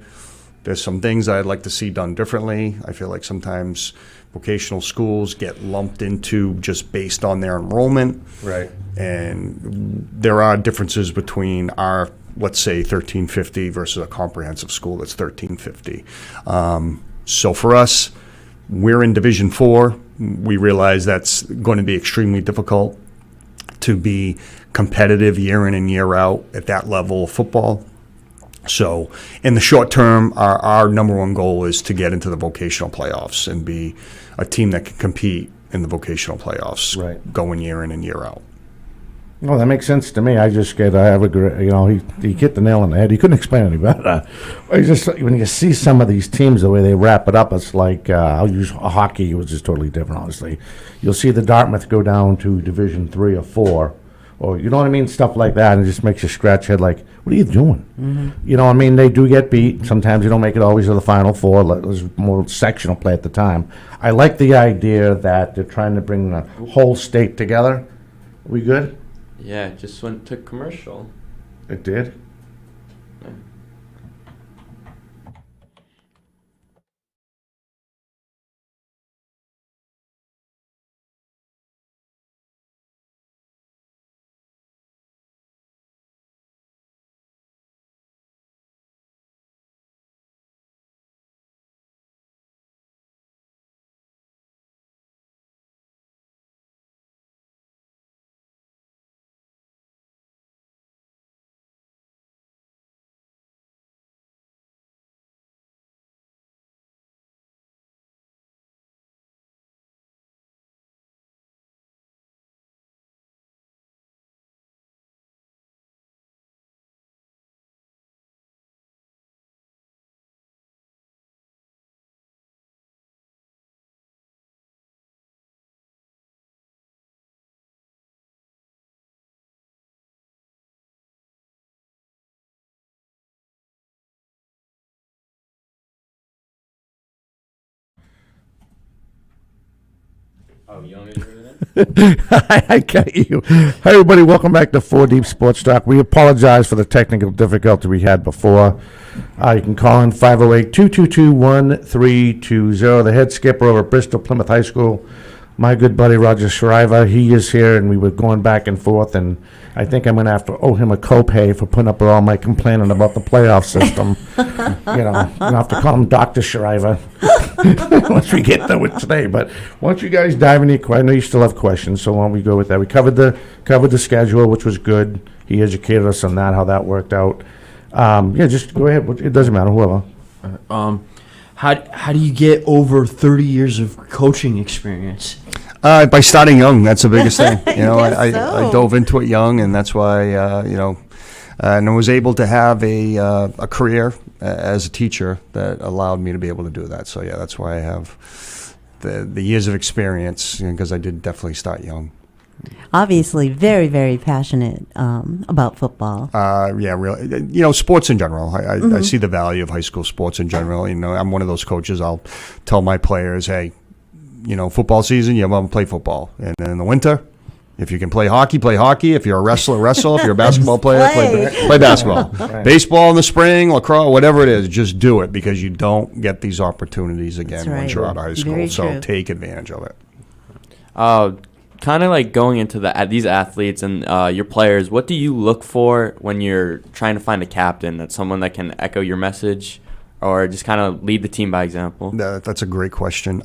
there's some things I'd like to see done differently. I feel like sometimes vocational schools get lumped into just based on their enrollment. Right. And there are differences between our, let's say, 1350 versus a comprehensive school that's 1350. So for us, we're in Division 4. We realize that's going to be extremely difficult to be competitive year in and year out at that level of football. So in the short term, our number one goal is to get into the vocational playoffs and be a team that can compete in the vocational playoffs, going year in and year out. No, that makes sense to me. I have a he hit the nail on the head. He couldn't explain it any better. When you see some of these teams, the way they wrap it up, it's like, I'll use hockey, which is totally different, honestly. You'll see the Dartmouth go down to Division 3 or 4, or you know what I mean, stuff like that, and it just makes you scratch your head like, what are you doing? Mm-hmm. You know what I mean? They do get beat. Sometimes you don't make it always to the Final Four. There's more sectional play at the time. I like the idea that they're trying to bring the whole state together. Are we good? Yeah, it just went to commercial. It did? Oh, you want me to do that? I get you. Hi, everybody. Welcome back to 4 Deep Sports Talk. We apologize for the technical difficulty we had before. You can call in 508-222-1320. The head skipper over at Bristol Plymouth High School, my good buddy Roger Shriver, he is here, and we were going back and forth, and I think I'm going to have to owe him a copay for putting up with all my complaining about the playoff system. I'm going to have to call him Dr. Shriver once we get to it today. But why don't you guys dive into I know you still have questions, so why don't we go with that? We covered the schedule, which was good. He educated us on that, how that worked out. Just go ahead. It doesn't matter, whoever. How do you get over 30 years of coaching experience? By starting young, that's the biggest thing. I dove into it young, and that's why and I was able to have a career as a teacher that allowed me to be able to do that. So yeah, that's why I have the years of experience, because I did definitely start young. Obviously, very, very passionate about football. Yeah, really. Sports in general. I see the value of high school sports in general. I'm one of those coaches. I'll tell my players, hey, football season, you want to play football. And then in the winter, if you can play hockey, play hockey. If you're a wrestler, wrestle. If you're a basketball player, play basketball. Right. Baseball in the spring, lacrosse, whatever it is, just do it, because you don't get these opportunities again once you're out of high school. Very so true. take advantage of it. Kind of like going into these athletes and your players, what do you look for when you're trying to find a captain? That's someone that can echo your message or just kind of lead the team by example? That's a great question.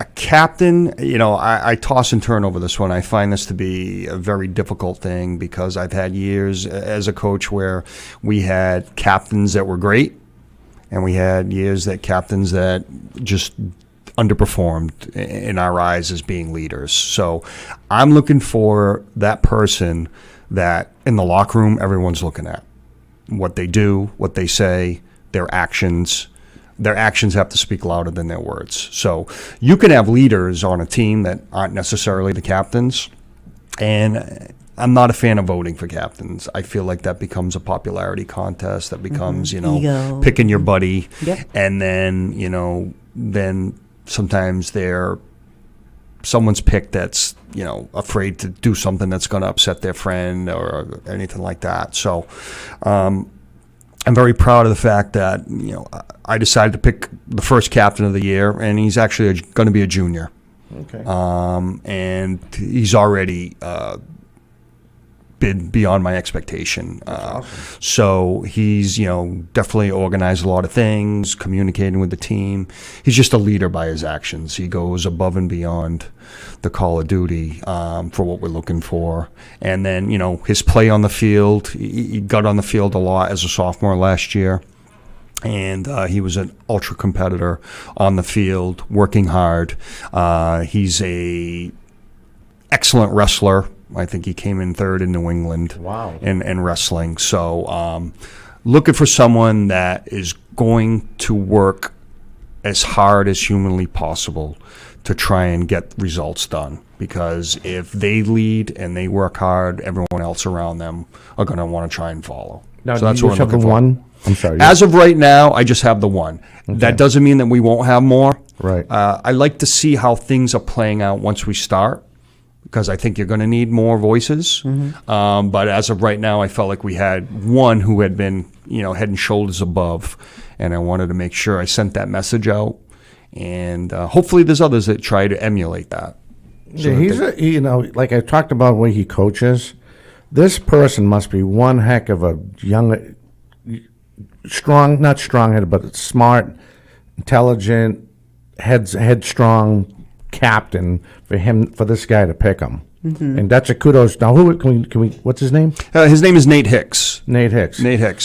A captain, I toss and turn over this one. I find this to be a very difficult thing, because I've had years as a coach where we had captains that were great, and we had years that captains that just underperformed in our eyes as being leaders. So I'm looking for that person that in the locker room everyone's looking at. What they do, what they say, their actions. Their actions have to speak louder than their words. So you can have leaders on a team that aren't necessarily the captains. And I'm not a fan of voting for captains. I feel like that becomes a popularity contest. That becomes, Ego. Picking your buddy. Yep. And then, then sometimes someone's picked that's, afraid to do something that's going to upset their friend or anything like that. So I'm very proud of the fact that, I decided to pick the first captain of the year, and he's actually going to be a junior. Okay. And he's already been beyond my expectation. Awesome. So he's, definitely organized a lot of things, communicating with the team. He's just a leader by his actions. He goes above and beyond the call of duty for what we're looking for. And then, his play on the field, he got on the field a lot as a sophomore last year. And he was an ultra competitor on the field, working hard. He's a excellent wrestler. I think he came in third in New England. Wow. in wrestling. So looking for someone that is going to work as hard as humanly possible to try and get results done. Because if they lead and they work hard, everyone else around them are going to want to try and follow. Now, so that's what I'm have the looking for. one? I'm sorry. As of right now, I just have the one. Okay. That doesn't mean that we won't have more. Right. I like to see how things are playing out once we start, because I think you're going to need more voices. Mm-hmm. But as of right now, I felt like we had one who had been, head and shoulders above, and I wanted to make sure I sent that message out. And hopefully there's others that try to emulate that. Yeah, like I talked about the way he coaches, this person must be one heck of a young, not strong-headed, but smart, intelligent, headstrong captain for this guy to pick him. Mm-hmm. And that's a kudos. Now, can we? What's his name? His name is Nate Hicks. Nate Hicks.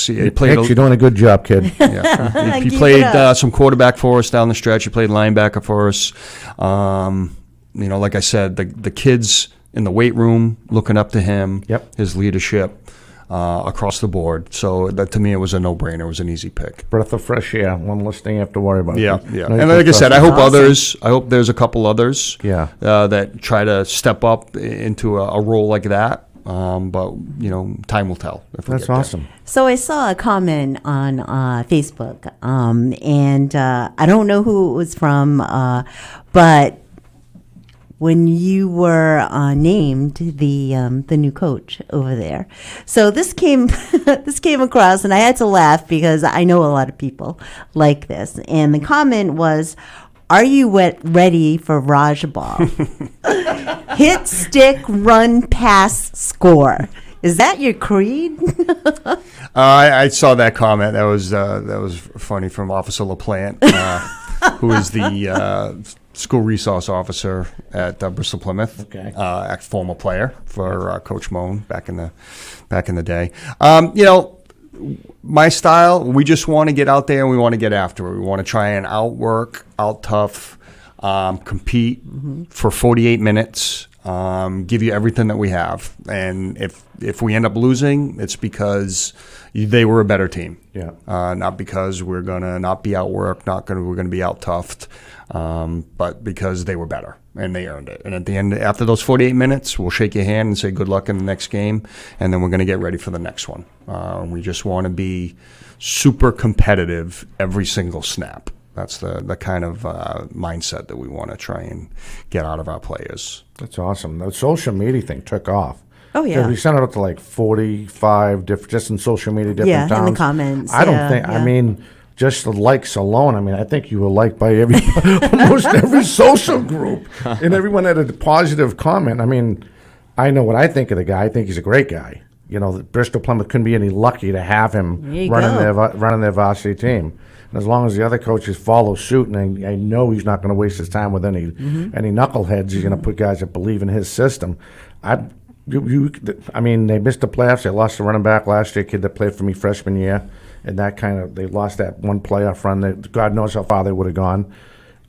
He played. Hicks, you're doing a good job, kid. Yeah. He played some quarterback for us down the stretch. He played linebacker for us. Like I said, the kids in the weight room looking up to him. Yep. His leadership across the board. So that to me, it was a no-brainer. It was an easy pick. Breath of fresh air. One less thing you have to worry about. Yeah. No, and like I said, I hope Awesome. I hope there's a couple others. Yeah. That try to step up into a role like that. But time will tell. If we That's get there. awesome. So I saw a comment on Facebook, and I don't know who it was from, but when you were named the new coach over there. So this came this came across, and I had to laugh because I know a lot of people like this. And the comment was, "Are you ready for Raj Ball? Hit, stick, run, pass, score." Is that your creed? I saw that comment. That was funny from Officer LaPlante, who is the school resource officer at Bristol Plymouth. Okay. Former player for Coach Moan back in the day. My style, we just want to get out there and we want to get after it. We want to try and outwork, out-tough, compete for 48 minutes. Give you everything that we have, and if we end up losing, it's because they were a better team. Yeah. Not because we're gonna not be outworked, we're gonna be out toughed, but because they were better and they earned it. And at the end, after those 48 minutes, we'll shake your hand and say good luck in the next game, and then we're gonna get ready for the next one. We just want to be super competitive every single snap. That's the kind of mindset that we want to try and get out of our players. That's awesome. The social media thing took off. Oh, yeah. We sent it out to like 45 just in social media, different towns. In the comments. I don't think, I mean, just the likes alone, I mean, I think you were liked by almost every social group. And everyone had a positive comment. I mean, I know what I think of the guy. I think he's a great guy. You know, Bristol Plymouth couldn't be any lucky to have him running their varsity team. And as long as the other coaches follow suit, and I know he's not going to waste his time with any knuckleheads. He's going to put guys that believe in his system. I mean, they missed the playoffs. They lost the running back last year, kid that played for me freshman year, and they lost that one playoff run. God knows how far they would have gone.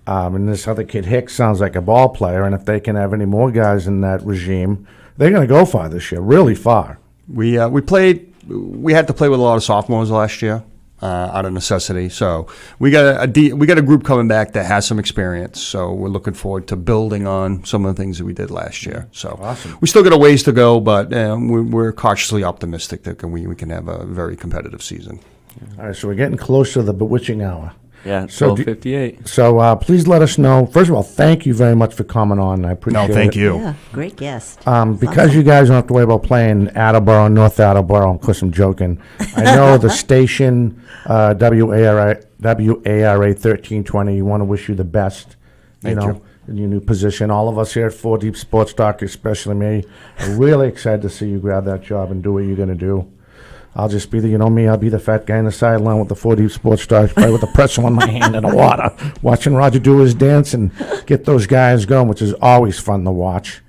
And this other kid, Hicks, sounds like a ball player, and if they can have any more guys in that regime, they're going to go far this year, really far. We had to play with a lot of sophomores last year. Out of necessity, so we got a group coming back that has some experience. So we're looking forward to building on some of the things that we did last year. So awesome. We still got a ways to go, but we're cautiously optimistic that we can have a very competitive season. All right, so we're getting close to the bewitching hour. Yeah, so 12:58. So please let us know. First of all, thank you very much for coming on. I appreciate it. No, thank you. Yeah, great guest. Because you guys don't have to worry about playing Attleboro, North Attleboro. Of course, I'm joking. I know the station, WARA 1320. You want to wish you the best. Thank you. In your new position. All of us here at 4 Deep Sports Talk, especially me, are really excited to see you grab that job and do what you're going to do. I'll just be I'll be the fat guy in the sideline with the 4 Deep Sports Stars, probably with the pretzel in my hand in the water, watching Roger do his dance and get those guys going, which is always fun to watch.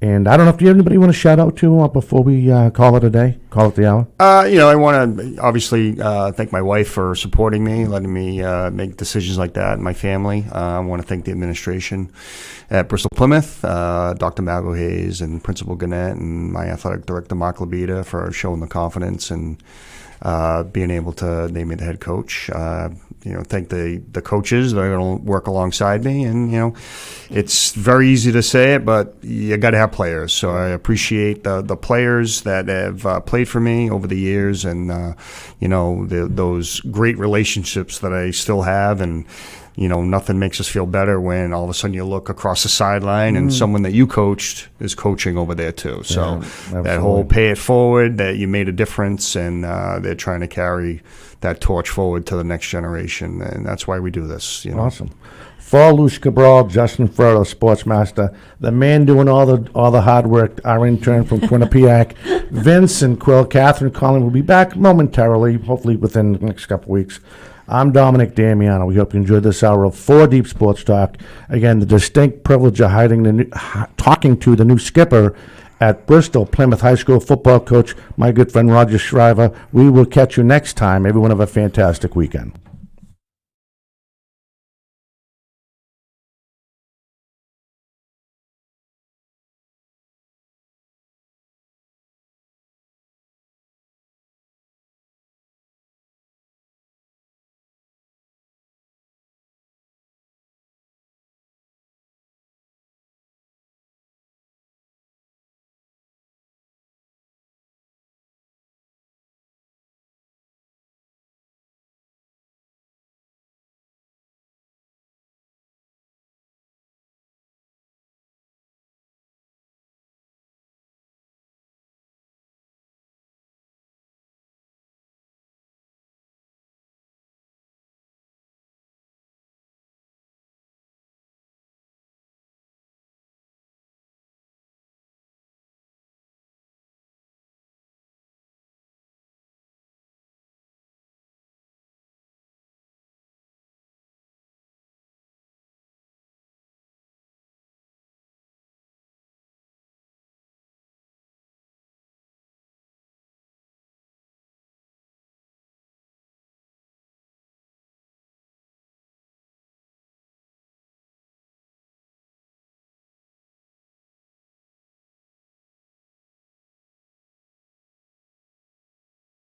And I don't know if you have anybody you want to shout out to before we call it a day, call it the hour? I want to obviously thank my wife for supporting me, letting me make decisions like that, and my family. I want to thank the administration at Bristol Plymouth, Dr. Margot Hayes and Principal Gannett, and my athletic director, Mark Labita, for showing the confidence and being able to name me the head coach. Thank the coaches that are going to work alongside me. And, it's very easy to say it, but you got to have players. So I appreciate the players that have played for me over the years and, those great relationships that I still have. And, nothing makes us feel better when all of a sudden you look across the sideline and someone that you coached is coaching over there too. So that whole pay it forward, that you made a difference, and they're trying to carry that torch forward to the next generation. And that's why we do this. Awesome. For Luce Cabral, Justin Furrow, Sportsmaster, the man doing all the hard work, our intern from Quinnipiac, Vince and Quill, Catherine Collin will be back momentarily, hopefully within the next couple weeks. I'm Dominic Damiano. We hope you enjoyed this hour of 4 Deep Sports Talk. Again, the distinct privilege of talking to the new skipper at Bristol Plymouth High School football coach, my good friend Roger Shriver. We will catch you next time. Everyone have a fantastic weekend.